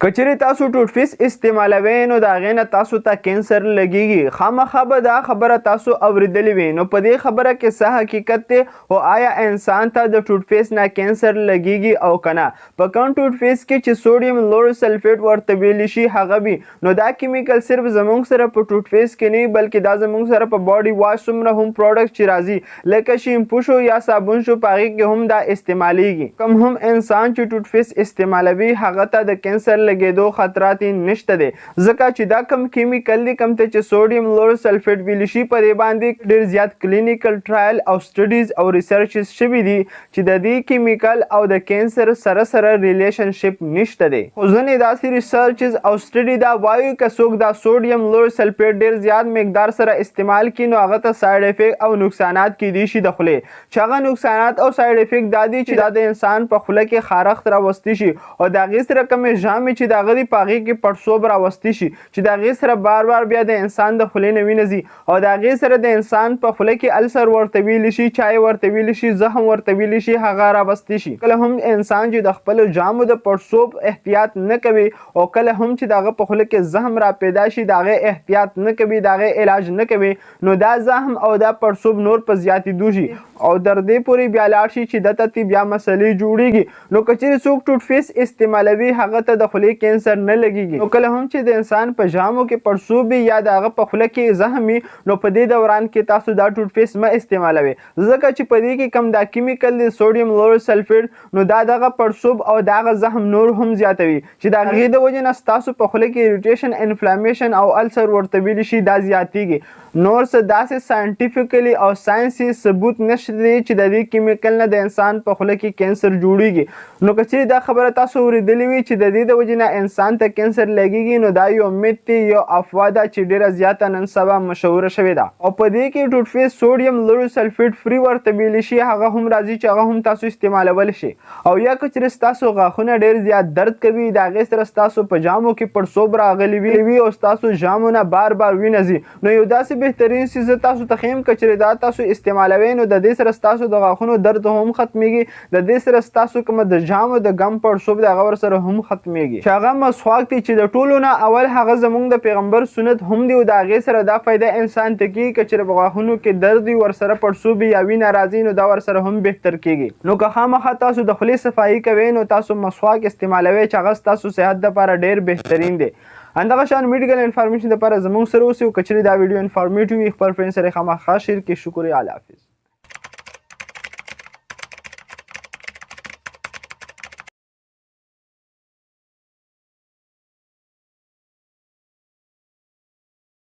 کچری تاسو ټوټفیس استعمالوئ نو د هغې نه تاسو ته کینسر لګیږي. خامخا به دا خبره تاسو اورېدلې وي. نو په دې خبره کې څه حقیقت دی او آیا انسان ته د ټوټفیس نه کینسر لګیږي او که نه؟ په کوم ټوټفیس کې چې سوډیم لوړ سلفیټ ورته ویلی شي هغه وي، نو دا کیمیکل صرف زموږ سره په ټوټفیس کې نه بلکې دا زموږ سره په باډي واش څومره هم پروډکټ چې راځي لکه شیمپو شو یا صابون شو په هغې کې هم دا استعمالیږي. کوم هم انسان چې ټوټفیس استعمالوي هغه ته د کینسر لګېدو خطرات نشته دی، ځکه چې دا کم کیمیکل دی کوم ته چې سوډیم لوړ سلفیټ ویلی شي په دې باندې ډېر زیات کلینیکل ټرایل او سټډیز او ریسرچز شوي دي چې د دې کیمیکل او د کینسر سره ریلیشنشپ نشته دی. خو ځینې داسې ریسرچز او سټډي دا وایي که څوک دا سوډیم لوړ سلفیټ ډېر زیات مقدار سره استعمال کړي نو هغه ته سایډ افیکټ او نقصانات کیدی شي د خولې، چې هغه نقصانات او سایډ افیکټ دا دي چې دا د انسان په خوله کې خارښت راوستی شي او د هغې سره کومې ژامې چې د هغه دي په هغې کې پړسوب راوستی شي چې د هغې سره بار بیا د انسان د خولې نه وینه ځي او د هغې سره د انسان په خوله کې السر ورته ویلی شي، چای ورته ویلی شي، زخم ورته ویلی شي، هغه راوستی شي. کله هم انسان چې د خپلو جامو د پړسوب احتیاط نه کوي او کله هم چې د هغه په خوله کې زخم را پیدا شي د هغې احتیاط نه کوي، د هغې علاج نه کوي، نو دا زخم او دا پړسوب نور په زیاتېدو شي او تر دې پورې بیا لاړ شي چې دته تی بیا مسلې جوړیږي. نو که چیرې څوک ټوټفیس استعمالوي هغه ته د خولې کینسر نه لګیږي. نو کله هم چې د انسان په ژامو کې پړسوب وي یا د هغه په خوله کې زخم وي نو په دې دوران کې تاسو دا ټوټفیس مه استعمالوئ، ځکه چې په دې کې کم دا کیمیکل دی سوډیم لوړ سلفیټ نو دا دغه پړسوب او دغه زخم نور هم زیاتوي چې د هغې د وجې نه ستاسو په خوله کې اریټیشن، انفلامیشن او السر ورته ویلی شي دا زیاتیږي. نور څه داسې ساینټیفیکلی او ساینسي ثبوت نشته دی چې د دې کیمیکل نه د انسان په خوله کې کینسر جوړیږي. نو که چیرې دا خبره تاسو اورېدلې وي چې د دې د وجې نه انسان ته کینسر لګیږي نو دا یو میت دی، یو افوا ده چې ډېره زیاته نن سبا مشهوره شوې ده او په دې کې ټوټفیس سوډیم لوړ سلفیټ فری ورته ویلی شي هغه هم راځي چې هغه هم تاسو استعمالولی شي. او یا که چیرې ستاسو غاښونه ډېر زیات درد کوي د هغې سره ستاسو په جامو کې پړسوب راغلی وي او ستاسو جامو نه بار وینه ځي نو یو داسې بهترین څیز زه تاسو ته ښیم که چیرې دا تاسو استعمالوئ نو د دې سره ستاسو د غاښونو درد هم ختمیږي، د دې سره ستاسو کومه د جامو د ګم پړسوب د هغه ورسره هم ختمیږي چې هغه مسواک دی چې د ټولو نه اول هغه زموږ د پیغمبر سنت هم دی او د هغې سره دا فایده انسان ته کېږي که چیرې په غاښونو کې درد وي ورسره پړسوب یا وینه راځي نو دا ورسره هم بهتر کېږي. نو که خامخا تاسو د خولې صفایي کوئ نو تاسو مسواک استعمالوئ چې هغه ستاسو صحت دپاره ډېر بهترین دی. همدغه شان میډیکل انفارمیشن دپاره زموږ سره اوسئ او که چیرې دا ویډیو انفارمیټیو وي خپل فرینډ سره یې خامخا شیر کړئ. شکریه، الله حافظ.